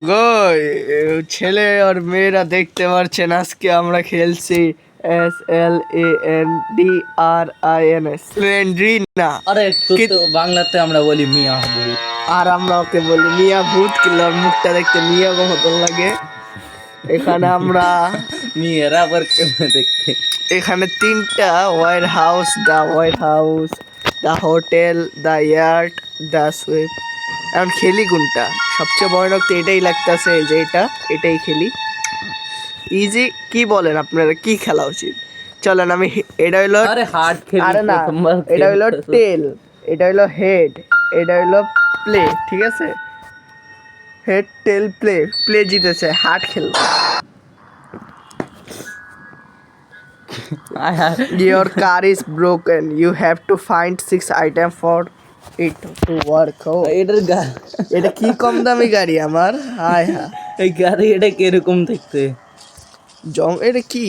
গো ছেলে আর মেয়েরা দেখতে পাচ্ছেন আজকে আমরা খেলছি SLANDRINS স্লেন্ড্রিনা। আরে তো বাংলাতে আমরা বলি মিয়া ভূত, আর আমরা ওকে বলি মিয়া ভূত, কিন্তু ওর মুখটা দেখতে মিয়া মতন লাগে। এখানে আমরা মেয়েরা আবার কেমন দেখতে। এখানে তিনটা warehouse, the hotel, the yard, the sweep. এখন খেলি কোনটা? সবচেয়ে ভয়ানক তো এটাই লাগতেছে, যে এটাই খেলি। ইজি কি বলেন আপনারা, কি খেলা উচিত? চলেন আমি এটা হইলো, আরে হার্ড খেলি। আরে না, এটা হইলো টেল, এটা হইলো হেড, এটা হইলো প্লে, ঠিক আছে? হেড টেল প্লে জিতেছে, হার্ড খেলবো। Your car is broken. You have to find 6 items for it to work. Oh, এটা কি কম দামি গাড়ি আমার, হায় হায়। এই গাড়ি এটা কিরকম দেখতে? এটা কি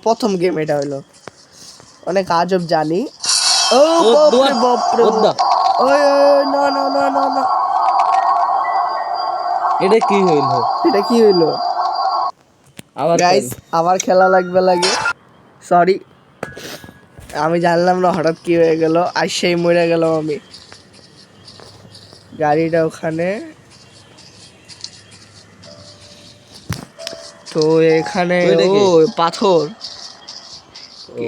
প্রথম গেম, এটা হলো অনেক আজব জানি। ও বাপরে বাপরে, ওই না না না না না, এটা কি হইলো? আবার গাইস আবার খেলা লাগে। সরি, আমি জানলাম না হঠাৎ কি হয়ে গেল, আর সেই মরে গেলাম আমি। গাড়িটা ওখানে, তো এখানে ও পাথর, ও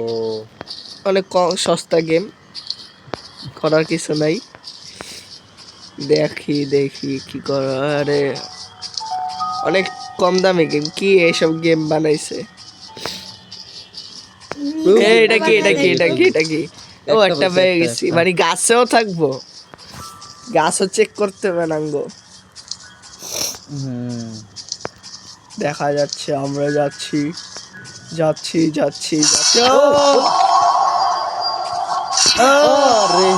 অনেক সস্তা গেম, করার কিছু নাই। দেখি কি করা। আরে অনেক কম দামি গেম, কি এইসব গেম বানাইছে? এটা কি? ও একটা পেয়ে গেছি, মানে গাছেও থাকবো, গাছও চেক করতে হবে নাঙ্গো। দেখা যাচ্ছে আমরা যাচ্ছি। আরে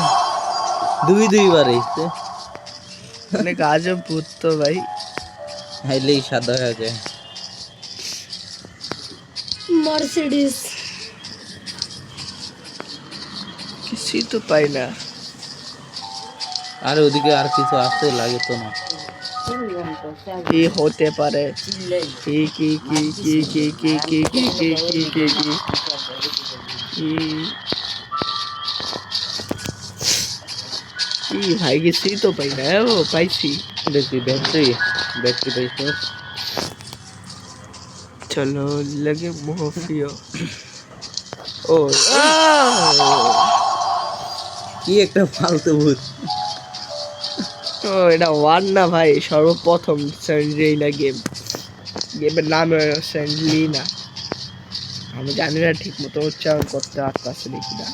দুইবার এসে অনেক আজব ভূত তো ভাই, হাইলেই সাদা হয়ে যায়। মার্সিডিজ কিছুই তো পাই না। আরে ওদিকে আর কিছু আসতে লাগে তো না। কি হতে পারে? কি ভাই, কিছুই তো পাই না। ও পাইছি, দেখি ব্যাটারি পাইছো? চলো লাগে মোহফিও। ও কি একটা ফালতু ভূত। ও এটা ওয়ান না ভাই, সর্বপ্রথম স্যান্ডলিনা গেমের নাম স্যান্ডলিনা। আমি জানি না ঠিক মতো উচ্চারণ করতে পারতেছি নাকি না।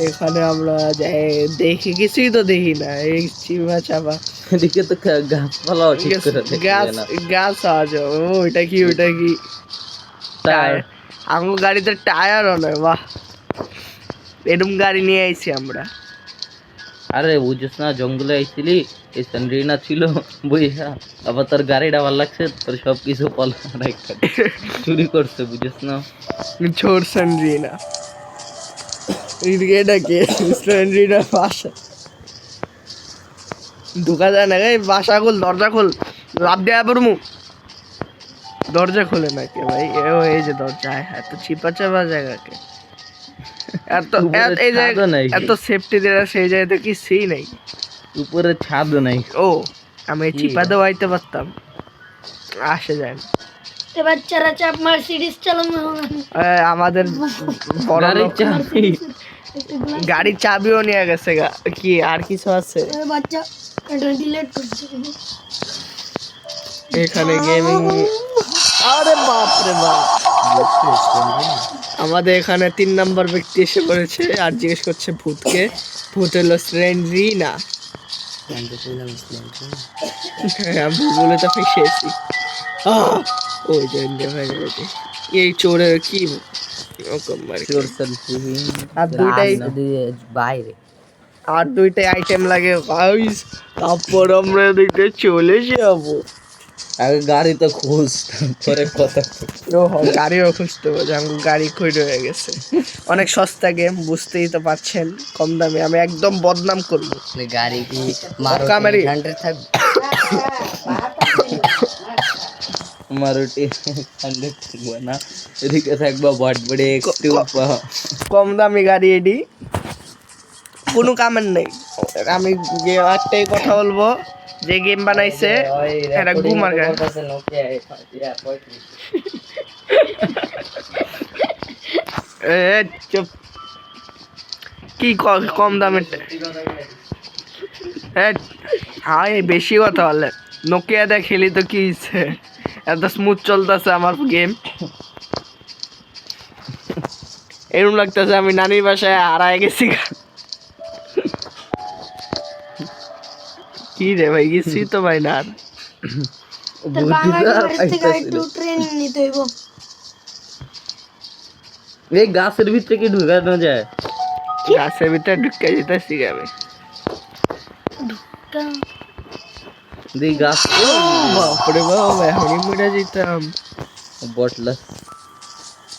এখানে আমরা দেখি, কিছুই তো দেখি না, এই চিবা চাপা। এদিকে তো গাছপালা ঠিক করে গাছ আজ। ও এটা কি টায়ার? আমার গাড়িতে টায়ারও নয়, বাহ, এরকম গাড়ি নিয়ে আইছি আমরা। আরে বুঝছিস না, জঙ্গলে আইছিলি, এই স্যান্ড্রিনা ছিল বুঝা, আবার তোর গাড়িটা ভালো লাগছে, তোর সব কিছু চুরি করছে, বুঝছিস না? ছোট স্যান্ড্রিনা, এটাকে স্যান্ড্রিনার বাসা ঢুকা যায় না। এই বাসা খোল, দরজা খোল, লাভ দেয়া পড়মু। দরজা খোলে না কে ভাই? এই যে দরজা, এত চিপা চাপা জায়গাকে, এত সেফটি দেওয়া, সেই জায়গাতে কিছুই নাই, উপরে ছাদ নাই। ও আমি চিপা দেওয়া আইতে পারতাম, আসে যায় না। বাচ্চারা চাপ মার্সিডিজ চালানো, আমাদের গাড়ির চাবিও নিয়ে গেছে। কি আর কিছু আছে? বাচ্চা এটা ডিলিট করছে এখানে গেমিং। আরে বাপ রে বাপ, আমাদের এখানে 3 নম্বর ব্যক্তি এসে পড়েছে আর জিজ্ঞেস করছে ভূতকে। ভূত হলো স্লেন্ড্রিনা। হ্যাঁ, ভূতগুলো তো ফেসেছি। ওই যে এই চোরের কি আর দুইটাই আইটেম লাগে, তারপর আমরা এদিকে চলে যাবো। আগে গাড়ি তো খুঁজ পরে কথা ও গাড়িও খুঁজতে হবে, আমার গাড়ি কই রয়ে গেছে। অনেক সস্তা গেম, বুঝতেই তো পারছেন, কম দামে আমি একদম বদনাম করবো। গাড়ি কি কামেরি। মারুতি 100 থাকবে? মারুটি 100 থাকবে না, এদিকে থাকবা বটবড়ে একটু কম দামি গাড়ি এডি, কোনো কামের নেই। আমি যে একটাই কথা বলবো, যে গেম বানাইছে এটা ঘুমার গান। বলতেছে নোকিয়া 35। চুপ, কি কম দামের? হ্যাঁ বেশি কথা বলে, নোকিয়া দিয়ে খেলি তো কি হইছে? এত স্মুথ চলতেছে আমার গেম, এরকম লাগতেছে আমি নানির বাসায় হারায় গেছি। কি রে ভাই, গেছি তো ভাই না আর। তোর বাংলাদেশ থেকে একটু ট্রেনিং নিতে হইব। এই গাছের ভিতরে কি ঢুকানো যায়? গাছের ভিতরে ঢুকে যেতেছি আমি। দি গাছ বাপরে বাবা, এখনই মরে যেতাম। বটলা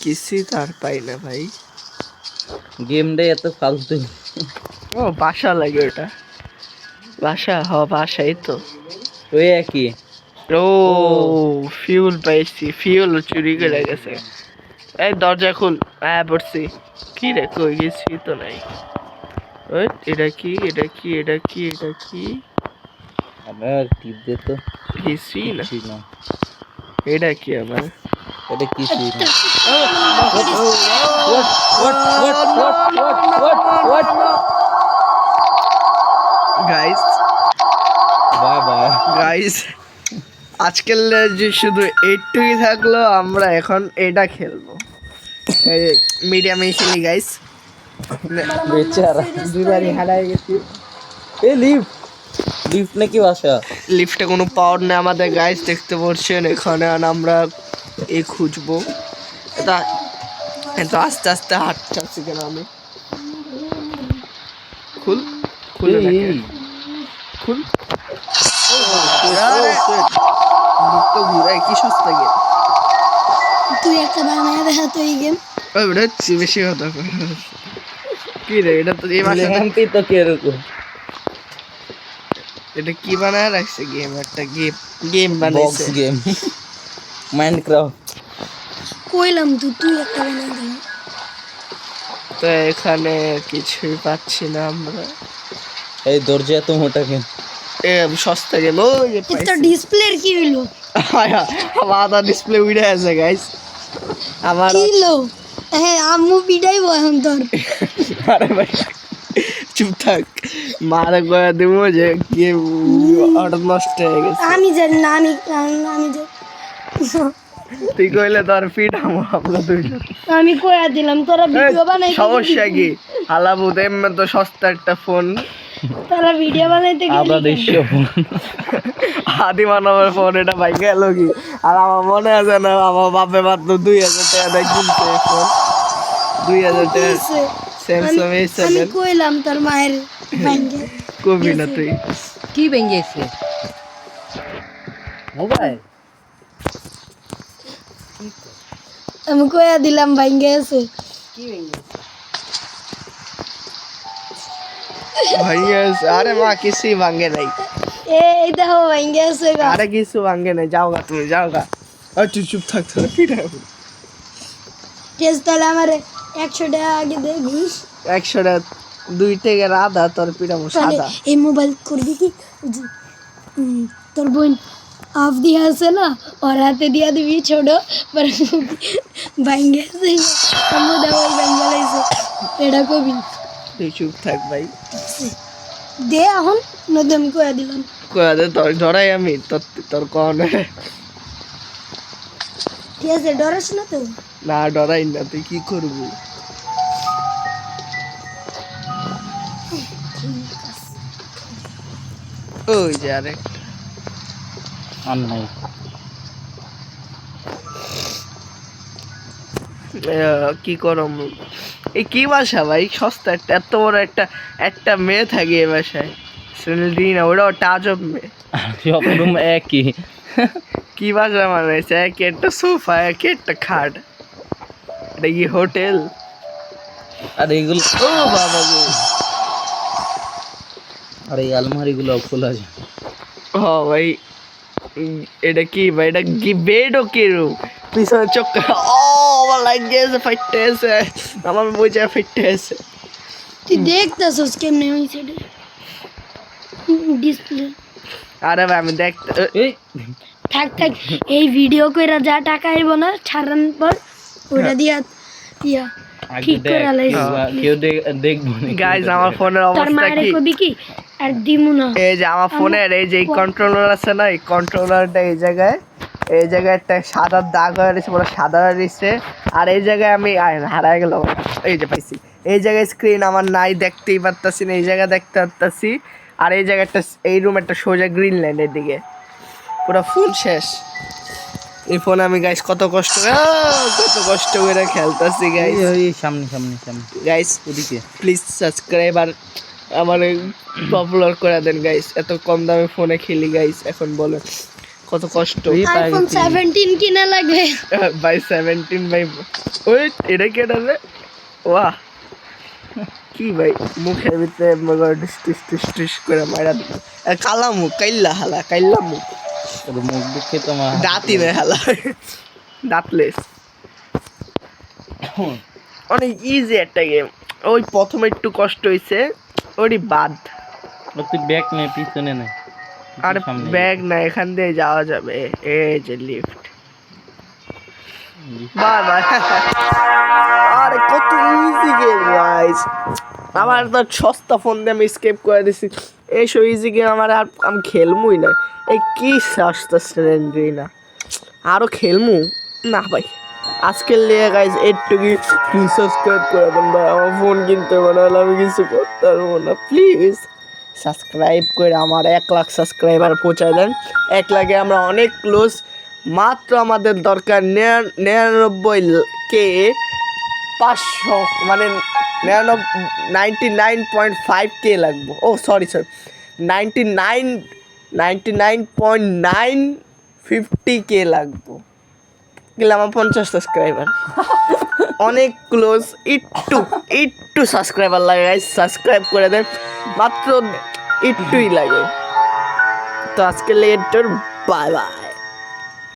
কিছুই তার পাই না ভাই। গেমটা এত ফালতু। ও বাসা লাগে ওটা, বাসা বাসাই তো। ওই একই। ও ফিউল পাইছি, ফিউল চুরি করে গেছে। এই দরজা খুল, হ্যাঁ পড়ছি। কি রে, কই গেছি তো নাই। ওই এটা কি, এটা কি, এটা কি, এটা কি? আমার টিপ দে তো। কিছুই না। কিছুই না, এটা কি আমার? এটা কিছুই না। Guys bye bye. গাইস, আজকের যে শুধু এইটুকুই থাকলো, আমরা এখন এটা খেলবো। মিডিয়ামে খেলি গাইস। বেচারা দুবারই হারাই গেছি। এই লিফট, লিফট নাকি বাসা? লিফটে কোনো পাওয়ার নেই আমাদের গাইস, দেখতে পাচ্ছেন। এখানে আর আমরা এই খুঁজবো, এটা এত আস্তে আস্তে হাঁটতে কেন আমি? খুল, খুলে না কেন? খুল। আরে, মুখ তো ঘুরাই, কি সস্তা গেম। তুই একটা বানায় দেখা তো এই গেম। ওই বেটা বেশি কথা কয়। কি রে, এটা তো এই মাসে লেহান্তি তো কিরকম? এটা কি বানায় রাখছে? গেম, একটা গেম বক্স বানাইছে। Game, Minecraft. কইলাম তো তুই একটা বানায় দেখা। তো এখানে কিছুই পাচ্ছি না আমরা। এই দরজা এত মোটা কেন? এ সস্তা গেম, ওই যে এটা পাইছি। ডিসপ্লের কি হইলো? আমার আধা ডিসপ্লে উড়ে আছে গাইস, আমার। কি হইলো? হ্যাঁ আম্মু পিটাইব এখন তোর। আরে ভাই চুপ থাক, মারে গয়া দেবো যে গেম হঠাৎ নষ্ট হয়ে গেছে। আমি জানি না, আমি আমি জানি। তুই কইলে তোর ফিট আমরা দুইজন। আমি কইয়া দিলাম তোরা ভিডিও বানাইতে সমস্যা কি? হালাবুদ এমনি তো সস্তা একটা ফোন, তোরা ভিডিও বানাইতে আদা গেলি কেন? 150 ফোন। আদি মানবের ফোন, এটা ভাই গেল কি? আর আমার মনে আছে না, আমার বাপে মাত্র 2000 টাকা দিয়ে কিনছে ফোন, 2000 টাকা কিসে? স্যামসাং আমি A7। কইলাম তোর মায়ের ভাঙ্গে। কবি না তুই। কি ভেঙেছে মোবাইল? আমি কইয়া দিলাম ভাঙ্গে আছে। কি ভেঙেছে? ভাঙে আছে? আরে মা কিছুই ভাঙে নাই, এই দেখো ভাঙ্গে আছে গা। আরে কিছু ভাঙে নাই, যাও গা তুমি, যাও গা। আর তুই চুপ থাক, তাহলে পিটাই কেস তাহলে আমার 100 টাকা আগে দে ঘুষ। 100 টাকা 2 টাকার আধা তোর পিটামো তাহলে সাদা। এই মোবাইল করবি কি? ওই যে, তোর বোন হাফ দিয়া আছে না, ওর হাতে দিয়া দিবি ছোট, পরে ভাঙ্গে আছে আম্মু দেওয়া ভাঙ্গে লাইছে, এটা কবি। তুই চুপ থাক ভাই, দে এখন নদী আমি কইয়া দিলাম। কয়া দে তোর ধরাই আমি, তোর তোর কন। ঠিক আছে ডরাস না তো? না ডরাই না, তুই কি করবি? ওই যে আরে আর নাই। কি করম, এই কি বাসা ভাই সস্তা? একটা এত বড় একটা একটা মেয়ে থাকে এই বাসায়, সেন্ড্রিনা ওটা টাজব মে সব রুম একই। কি ভাষা বানাইছে? এক একটা সোফা, এক একটা খাট, এটা কি হোটেল? আর এইগুলো, ও বাবা গো, আর এই আলমারিগুলো খোলা যায়। ও ভাই এটা কি ভাই? এটা কি বেড ও কি রুম? পিছনে চক্কর, ও আমার লাগিয়েছে, ফাইটে আছে, আমার বোঝা ফাইটে আছে। তুই দেখতেছস কেমনে হইছে ডিসপ্লে? আরে ভাই আমি দেখতে এই থাক থাক, এই ভিডিও কইরা যা টাকা আইব না ছাড়ান পর ওটা দিয়া ইয়া আগে ঠিক দেখ, করে লাইছে। কেউ দেখবো না। গাইজ আমার ফোনের তোর অবস্থা মায়ের কি? কবি কি আর দিমু না। এই যে আমার ফোনের এই যে এই কন্ট্রোলার আছে না, এই কন্ট্রোলারটা এই জায়গায় একটা সাদা দাগ হয়ে রয়েছে, পুরো সাদা হয়ে রয়েছে। আর এই জায়গায় আমি হারায় গেল, এই যে পাইছি, এই জায়গায় স্ক্রিন আমার নাই, দেখতেই পারতাছি না, এই জায়গায় দেখতে পারতাছি। আর এই জায়গায় একটা, এই রুম একটা সোজা গ্রিন লাইনের দিকে, পুরো ফোন শেষ। এই ফোন আমি গাইস কত কষ্ট করে খেলতেছি গাইস। এই সামনে সামনে সামনে গাইস ওদিকে। প্লিজ সাবস্ক্রাইব আর আমার পপুলার করে দেন গাইস। এত কম দামে ফোনে খেলি গাইস, এখন বলেন কত কষ্ট। আইফোন 17 কিনা লাগবে। বাই 17 বাই, ওই এটা কি এটা রে? ওয়াহ কি ভাই, মুখের ভিতরে মগর ডিস ডিস ডিস ডিস করে মারা দিল। কালা মুখ, কাইল্লা মুখ, তোর মুখ দেখে তোমার দাঁতই নেই হালা, দাঁতলেস। অনেক ইজি একটা গেম, ওই প্রথমে একটু কষ্ট হয়েছে, ওরই বাদ। তুই ব্যাগ নে, পিছনে নে। আর সামনে ব্যাগ না, এখান দিয়ে যাওয়া যাবে, এই যে লিফট। Bye bye. আরে কত ইজি গেম গাইস, আমার তো সস্তা ফোন দিয়ে আমি স্কেপ করে দিছি। এইসব ইজি গেম আমার আর আমি খেলমুই না। এই কি সস্তা স্ট্যান্ডার্ড না, আরো খেলমু না ভাই। আজকের লিয়ে গাইস একটুকি প্লিজ সাবস্ক্রাইব করে দেন ভাই, আমার ফোন কিনতে বানালে আমি কিছু করতে পারবো না। প্লিজ সাবস্ক্রাইব করে আমার 1 লাখ সাবস্ক্রাইবার পৌঁছায় দেন। 1 লাখে আমরা অনেক ক্লোজ, মাত্র আমাদের দরকার 99,500, মানে 99.5K লাগবো। ও সরি 99.950K লাগবো, গেলে আমার 50 সাবস্ক্রাইবার। অনেক ক্লোজ, একটু সাবস্ক্রাইবার লাগে গাইস, সাবস্ক্রাইব করে দেন, মাত্র একটুই লাগে। তো আজকে লেটার, বাই বাই।